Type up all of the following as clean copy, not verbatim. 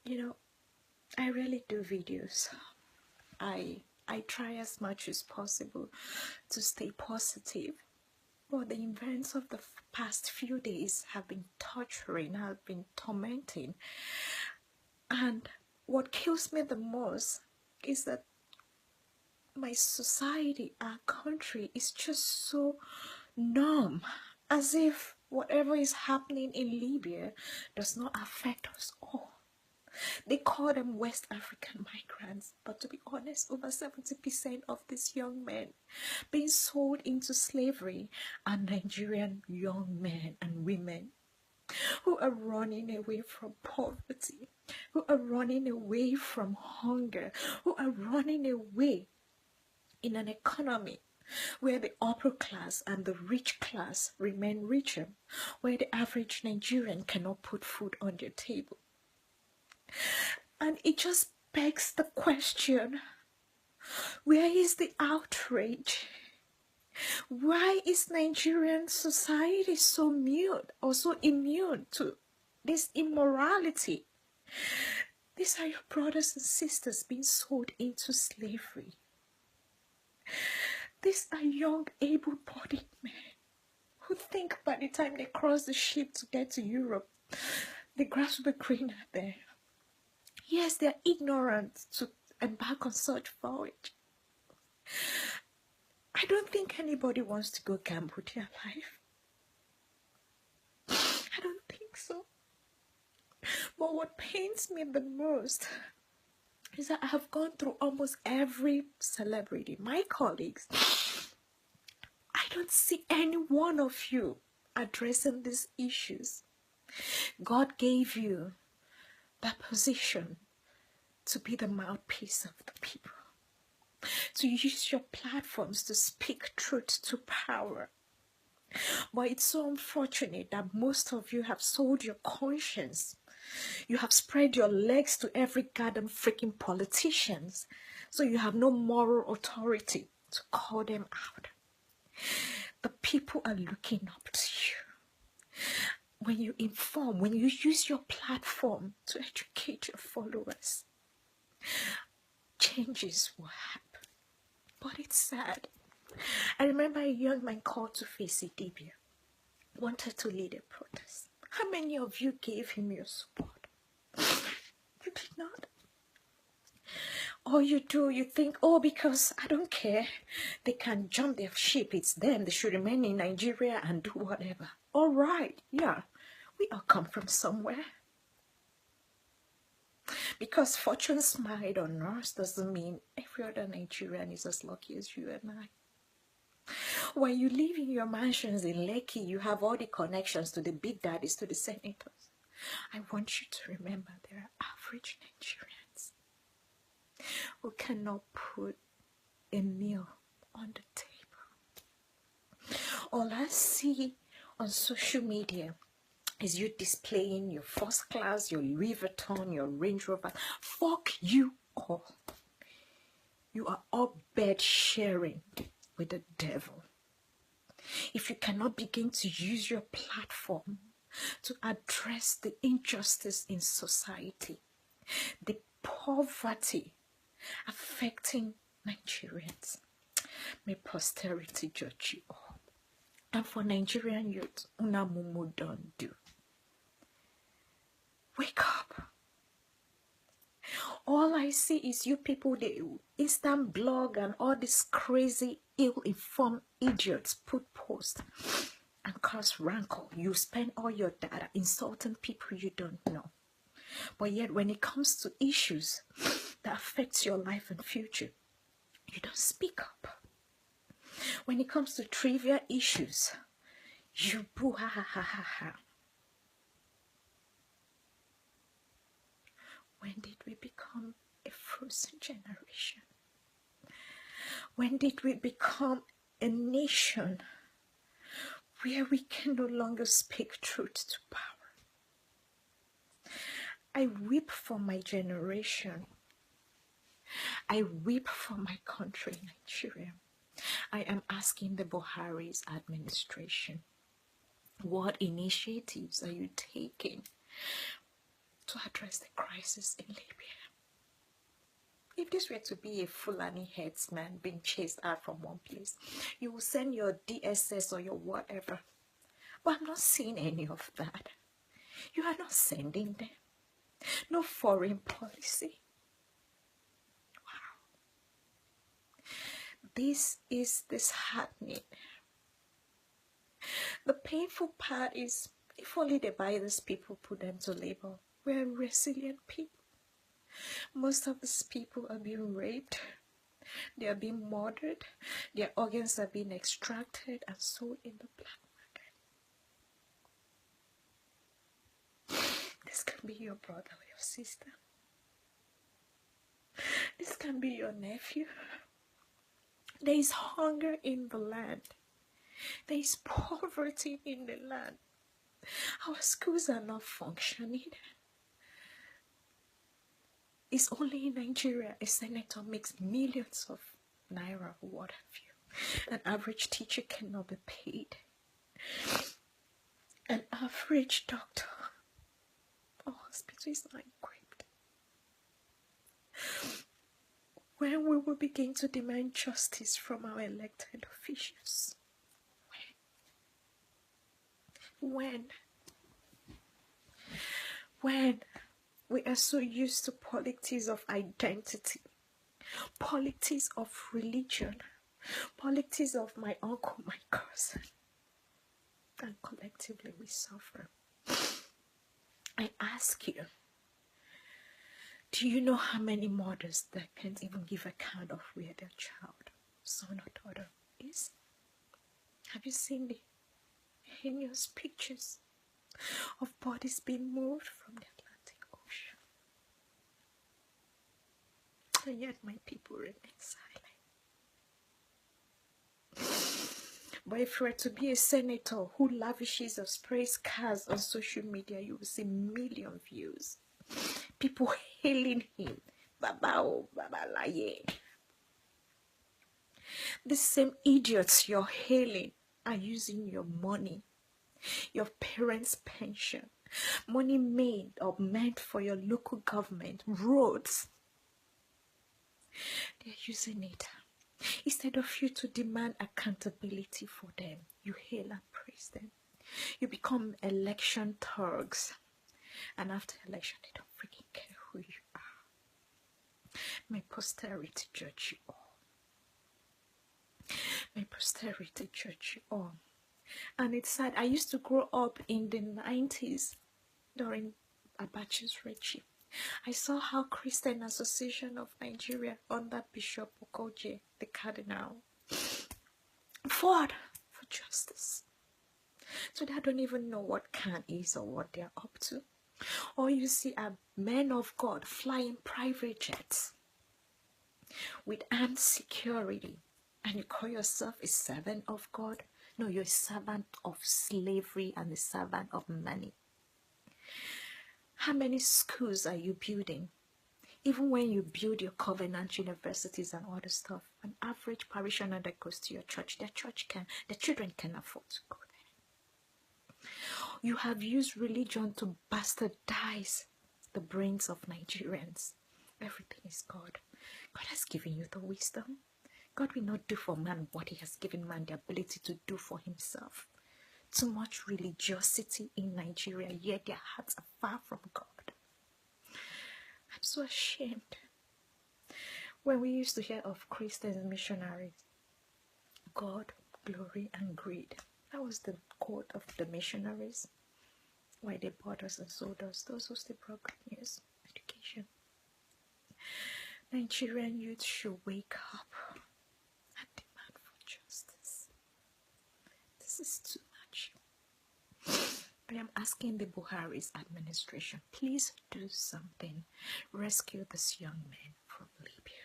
You know, I really do videos. I try as much as possible to stay positive. But the events of the past few days have been torturing, have been tormenting. And what kills me the most is that my society, our country is just so numb, as if whatever is happening in Libya does not affect us all. They call them West African migrants, but to be honest, over 70% of these young men being sold into slavery are Nigerian young men and women who are running away from poverty, who are running away from hunger, who are running away in an economy where the upper class and the rich class remain richer, where the average Nigerian cannot put food on their table. And it just begs the question, where is the outrage? Why is Nigerian society so mute or so immune to this immorality? These are your brothers and sisters being sold into slavery. These are young, able-bodied men who think by the time they cross the ship to get to Europe, the grass will be greener there. Yes, they're ignorant to embark on such voyage. I don't think anybody wants to go gamble their life. I don't think so. But what pains me the most is that I have gone through almost every celebrity, my colleagues. I don't see any one of you addressing these issues. God gave you that position to be the mouthpiece of the people, to use your platforms to speak truth to power. But it's so unfortunate that most of you have sold your conscience. You have spread your legs to every goddamn freaking politicians, so you have no moral authority to call them out. The people are looking up to you. When you inform, when you use your platform to educate your followers, changes will happen. But it's sad. I remember a young man called to face Idibia, wanted to lead a protest. How many of you gave him your support? You did not. All you do, you think, oh, because I don't care, they can jump their ship, it's them, they should remain in Nigeria and do whatever. All right, yeah, we all come from somewhere. Because fortune smiled on us doesn't mean every other Nigerian is as lucky as you and I. When you live in your mansions in Lekki, you have all the connections to the big daddies, to the senators. I want you to remember there are average Nigerians who cannot put a meal on the table. All I see on social media is you displaying your first class, your Louis Vuitton, your Range Rover. Fuck you all. You are all bed sharing with the devil. If you cannot begin to use your platform to address the injustice in society, the poverty affecting Nigerians, may posterity judge you all. And for Nigerian youth, unamumu don't do. Wake up. All I see is you people, the instant blog and all these crazy, ill-informed idiots put posts and cause rancor. You spend all your data insulting people you don't know. But yet when it comes to issues that affects your life and future, you don't speak up. When it comes to trivial issues, you boo ha ha ha ha ha. When did we become a frozen generation? When did we become a nation where we can no longer speak truth to power? I weep for my generation. I weep for my country, Nigeria. I am asking the Buhari's administration, what initiatives are you taking to address the crisis in Libya. If this were to be a Fulani headsman being chased out from one place, you will send your DSS or your whatever. But I'm not seeing any of that. You are not sending them. No foreign policy. Wow. This is disheartening. The painful part is, if only the biased people put them to labor, we're resilient people. Most of these people are being raped, they are being murdered, their organs are being extracted and sold in the black market. This can be your brother or your sister. This can be your nephew. There is hunger in the land. There is poverty in the land. Our schools are not functioning. It's only in Nigeria a senator makes millions of naira or what have you. An average teacher cannot be paid. An average doctor or hospital is not equipped. When we will begin to demand justice from our elected officials? When? We are so used to politics of identity, politics of religion, politics of my uncle, my cousin, and collectively we suffer. I ask you, do you know how many mothers that can't even give account of where their child, son or daughter is? Have you seen the heinous pictures of bodies being moved from the Atlantic Ocean? And yet my people remain silent. But if you were to be a senator who lavishes or sprays cars on social media, you will see million views. People hailing him. Babao, babalaye. The same idiots you're hailing are using your money, your parents' pension, money made or meant for your local government, roads. They're using it. Instead of you to demand accountability for them, you hail and praise them. You become election thugs. And after election, they don't freaking care who you are. May posterity judge you all. May posterity judge you all. And it's sad. I used to grow up in the 90s during Abacha's regime. I saw how Christian Association of Nigeria under Bishop Okoje, the Cardinal, fought for justice. So they don't even know what can is or what they're up to. Or you see a men of God flying private jets with armed security, and you call yourself a servant of God? No, you're a servant of slavery and a servant of money. How many schools are you building? Even when you build your covenant universities and all the stuff, an average parishioner that goes to your church, their children can afford to go there. You have used religion to bastardize the brains of Nigerians. Everything is God. God has given you the wisdom. God will not do for man what he has given man the ability to do for himself. Too much religiosity in Nigeria, yet their hearts are far from God. I'm so ashamed. When we used to hear of Christian missionaries, God, glory, and greed. That was the quote of the missionaries. Why they bought us and sold us. Those who still brought good news, education. Nigerian youth should wake up and demand for justice. This is too much. I am asking the Buhari's administration, please do something. Rescue this young man from Libya.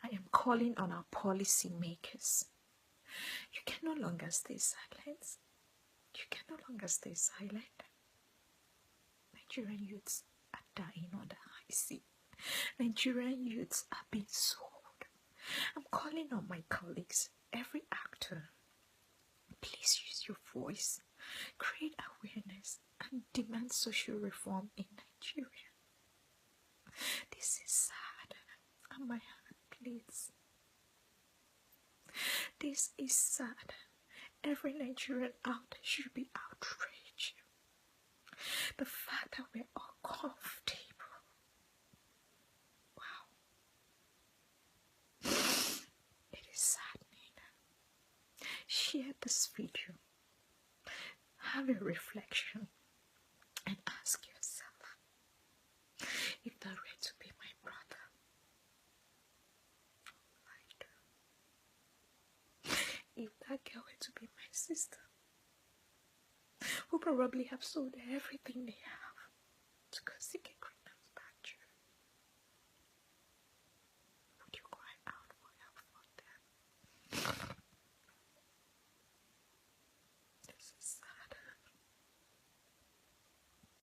I am calling on our policy makers. You can no longer stay silent. You can no longer stay silent. Nigerian youths are dying on the high sea. Nigerian youths are being sold. I'm calling on my colleagues, every actor. Please use your voice, create awareness, and demand social reform in Nigeria. Nigeria. This is sad, and my heart bleeds. This is sad. Every Nigerian out there should be outraged. The fact that we're all comfortable. Wow. It is saddening. Share this video. Have a reflection and ask yourself, if that were to be my brother, what would I do? If that girl were to be my sister, who probably have sold everything they have to go seek